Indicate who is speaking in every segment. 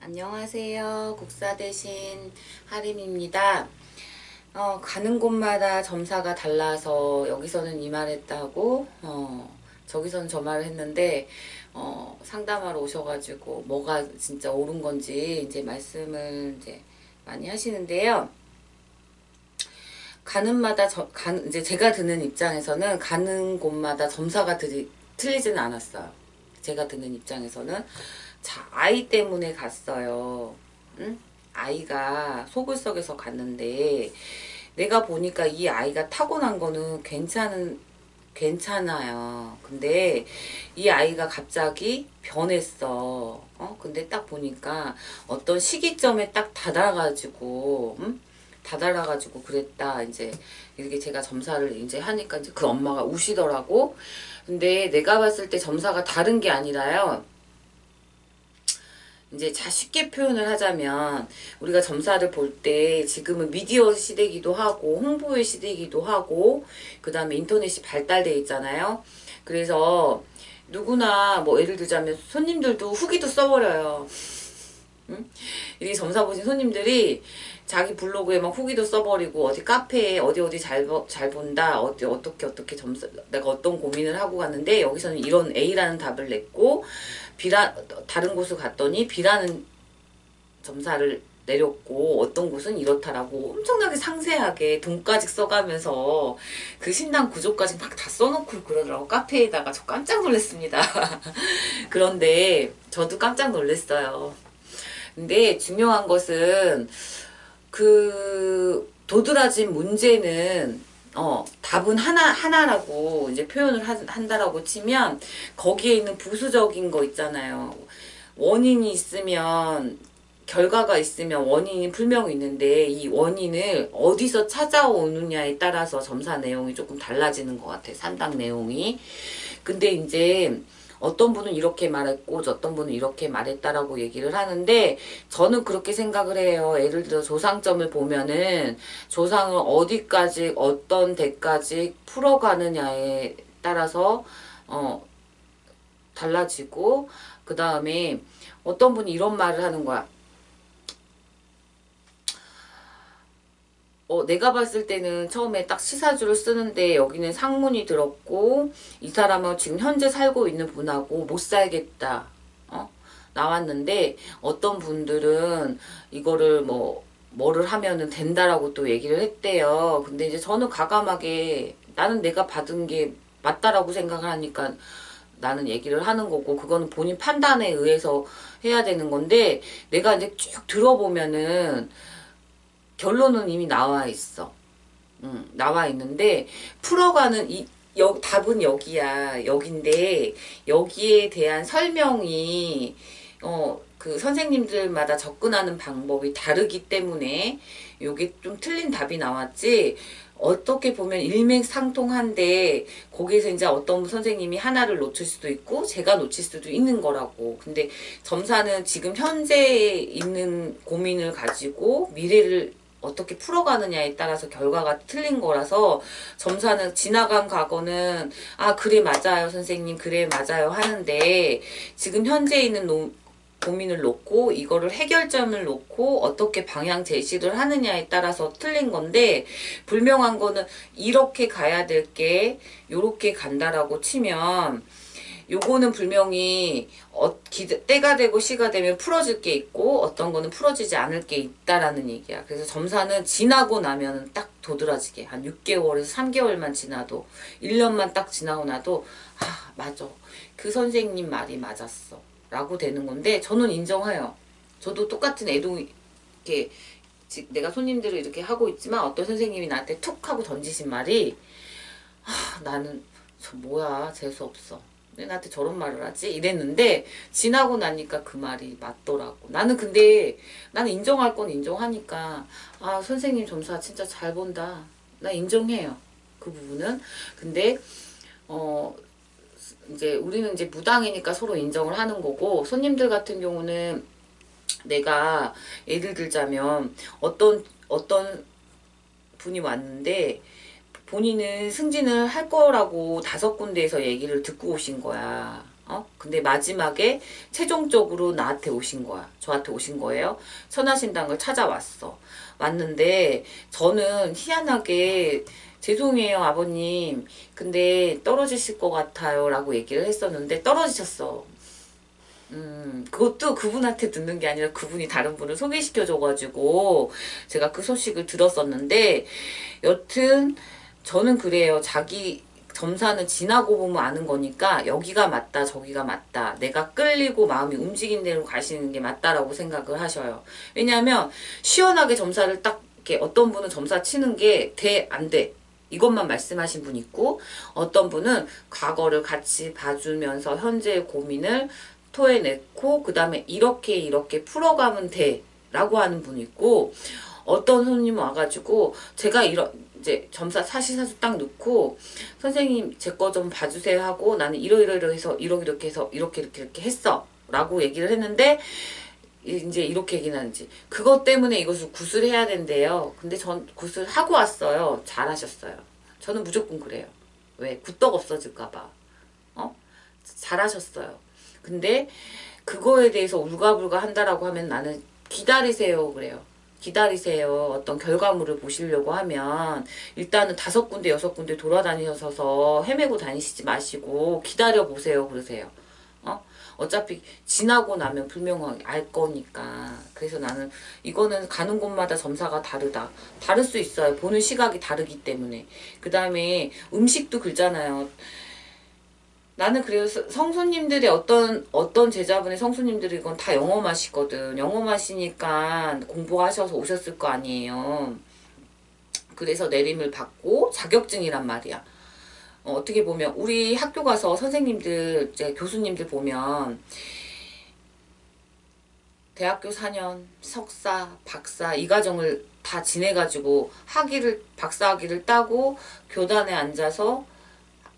Speaker 1: 안녕하세요. 국사 대신 하림입니다. 가는 곳마다 점사가 달라서 여기서는 이 말 했다고 저기서는 저 말을 했는데 상담하러 오셔가지고 뭐가 진짜 옳은 건지 이제 말씀을 이제 많이 하시는데요. 이제 제가 듣는 입장에서는 가는 곳마다 점사가 틀리지는 않았어요. 제가 듣는 입장에서는 자, 아이 때문에 갔어요. 응? 아이가 속을 썩여서 갔는데 내가 보니까 이 아이가 타고난 거는 괜찮아요. 근데 이 아이가 갑자기 변했어. 근데 딱 보니까 어떤 시기점에 딱 닫아가지고, 응? 닫아가지고 그랬다. 이제 이렇게 제가 점사를 이제 하니까 이제 그 엄마가 우시더라고. 근데 내가 봤을 때 점사가 다른 게 아니라요. 이제 쉽게 표현을 하자면 우리가 점사를 볼 때 지금은 미디어 시대이기도 하고 홍보의 시대이기도 하고 그 다음에 인터넷이 발달돼 있잖아요. 그래서 누구나 뭐 예를 들자면 손님들도 후기도 써버려요. 응? 이 점사 보신 손님들이 자기 블로그에 막 후기도 써버리고 어디 카페에 어디 잘 본다 어떻게 점사 내가 어떤 고민을 하고 갔는데 여기서는 이런 A라는 답을 냈고 다른 곳을 갔더니 B라는 점사를 내렸고 어떤 곳은 이렇다라고 엄청나게 상세하게 돈까지 써가면서 그 신당 구조까지 막 다 써놓고 그러더라고. 카페에다가. 저 깜짝 놀랐습니다. 그런데 저도 깜짝 놀랐어요. 근데 중요한 것은 그 도드라진 문제는 답은 하나라고 이제 표현을 한다라고 치면 거기에 있는 부수적인 거 있잖아요. 원인이 있으면 결과가 있으면 원인이 분명히 있는데 이 원인을 어디서 찾아오느냐에 따라서 점사 내용이 조금 달라지는 것 같아요. 상담 내용이. 근데 이제 어떤 분은 이렇게 말했고 어떤 분은 이렇게 말했다라고 얘기를 하는데 저는 그렇게 생각을 해요. 예를 들어 조상점을 보면은 조상을 어디까지 어떤 데까지 풀어가느냐에 따라서 달라지고 그 다음에 어떤 분이 이런 말을 하는 거야. 내가 봤을 때는 처음에 딱 시사주를 쓰는데 여기는 상문이 들었고 이 사람은 지금 현재 살고 있는 분하고 못 살겠다 나왔는데 어떤 분들은 이거를 뭐를 하면은 된다라고 또 얘기를 했대요. 근데 이제 저는 과감하게 나는 내가 받은 게 맞다라고 생각을 하니까 나는 얘기를 하는 거고 그거는 본인 판단에 의해서 해야 되는 건데 내가 이제 쭉 들어보면은 결론은 이미 나와 있어. 나와 있는데 풀어가는 답은 여기야. 여긴데 여기에 대한 설명이 그 선생님들마다 접근하는 방법이 다르기 때문에 요게 좀 틀린 답이 나왔지. 어떻게 보면 일맥상통한데 거기에서 이제 어떤 선생님이 하나를 놓칠 수도 있고 제가 놓칠 수도 있는 거라고. 근데 점사는 지금 현재 있는 고민을 가지고 미래를 어떻게 풀어가느냐에 따라서 결과가 틀린 거라서 점사는 지나간 과거는 그래 맞아요 선생님 그래 맞아요 하는데 지금 현재 있는 고민을 놓고 이거를 해결점을 놓고 어떻게 방향 제시를 하느냐에 따라서 틀린 건데 분명한 거는 이렇게 가야 될 게 요렇게 간다라고 치면 요거는 분명히 때가 되고 시가 되면 풀어질 게 있고 어떤 거는 풀어지지 않을 게 있다라는 얘기야. 그래서 점사는 지나고 나면 딱 도드라지게 한 6개월에서 3개월만 지나도 1년만 딱 지나고 나도 맞아. 그 선생님 말이 맞았어. 라고 되는 건데 저는 인정해요. 저도 똑같은 애도 이렇게 내가 손님들을 이렇게 하고 있지만 어떤 선생님이 나한테 툭 하고 던지신 말이 나는 저 뭐야 재수없어. 왜 나한테 저런 말을 하지? 이랬는데 지나고 나니까 그 말이 맞더라고. 근데 나는 인정할 건 인정하니까 선생님 점사 진짜 잘 본다. 나 인정해요. 그 부분은. 근데 이제 우리는 이제 무당이니까 서로 인정을 하는 거고 손님들 같은 경우는 내가 예를 들자면 어떤 분이 왔는데 본인은 승진을 할 거라고 5군데에서 얘기를 듣고 오신 거야. 근데 마지막에 최종적으로 나한테 오신 거야. 저한테 오신 거예요. 천하신당을 찾아왔어. 왔는데 저는 희한하게 죄송해요 아버님. 근데 떨어지실 것 같아요 라고 얘기를 했었는데 떨어지셨어. 그것도 그분한테 듣는 게 아니라 그분이 다른 분을 소개시켜줘가지고 제가 그 소식을 들었었는데 여튼 저는 그래요. 자기 점사는 지나고 보면 아는 거니까 여기가 맞다 저기가 맞다 내가 끌리고 마음이 움직인 대로 가시는 게 맞다라고 생각을 하셔요. 왜냐하면 시원하게 점사를 딱 이렇게 어떤 분은 점사 치는 게 돼 안 돼 이것만 말씀하신 분 있고 어떤 분은 과거를 같이 봐주면서 현재의 고민을 토해냈고 그 다음에 이렇게 풀어가면 돼 라고 하는 분 있고 어떤 손님 와가지고 제가 이제 점사 사시사수 딱 넣고 선생님 제 거 좀 봐주세요 하고 나는 이러이러 해서 이렇게 해서 이렇게 했어 라고 얘기를 했는데 이제 이렇게 얘기는 하는지 그것 때문에 이것을 구슬해야 된대요. 근데 전 구슬하고 왔어요. 잘하셨어요. 저는 무조건 그래요. 왜? 굿떡 없어질까봐. 잘하셨어요. 근데 그거에 대해서 울가불가 한다라고 하면 나는 기다리세요 그래요. 기다리세요. 어떤 결과물을 보시려고 하면 일단은 5군데 6군데 돌아다니셔서 헤매고 다니시지 마시고 기다려보세요 그러세요. 어차피 지나고 나면 분명하게 알 거니까. 그래서 나는 이거는 가는 곳마다 점사가 다르다. 다를 수 있어요. 보는 시각이 다르기 때문에. 그 다음에 음식도 그러잖아요. 나는 그래서 성수님들의 어떤 제자분의 성수님들이 이건 다 영어 맛이거든. 영어 맛이니까 공부하셔서 오셨을 거 아니에요. 그래서 내림을 받고 자격증이란 말이야. 어떻게 보면 우리 학교 가서 선생님들 이제 교수님들 보면 대학교 4년 석사 박사 이 과정을 다 지내가지고 박사학위를 따고 교단에 앉아서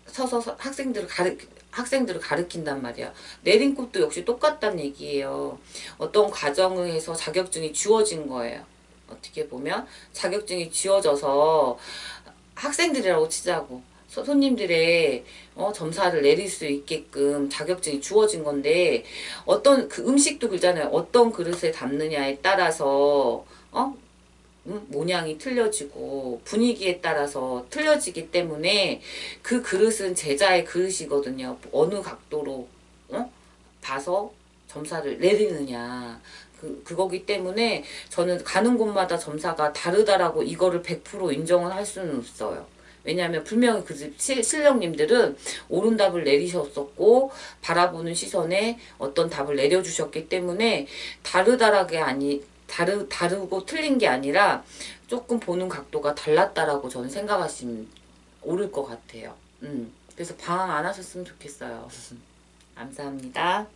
Speaker 1: 서서 학생들을 가르친단 말이야. 내린꽃도 역시 똑같단 얘기예요. 어떤 과정에서 자격증이 주어진 거예요. 어떻게 보면 자격증이 주어져서 학생들이라고 치자고 손님들의 점사를 내릴 수 있게끔 자격증이 주어진 건데 어떤 그 음식도 그러잖아요. 어떤 그릇에 담느냐에 따라서 모양이 틀려지고 분위기에 따라서 틀려지기 때문에 그 그릇은 제자의 그릇이거든요. 어느 각도로 봐서 점사를 내리느냐 그거기 때문에 저는 가는 곳마다 점사가 다르다라고 이거를 100% 인정을 할 수는 없어요. 왜냐하면 분명히 그 집 신령님들은 옳은 답을 내리셨었고 바라보는 시선에 어떤 답을 내려주셨기 때문에 다르고 틀린 게 아니라 조금 보는 각도가 달랐다라고 저는 생각하시면 옳을 것 같아요. 그래서 방황 안 하셨으면 좋겠어요. 감사합니다.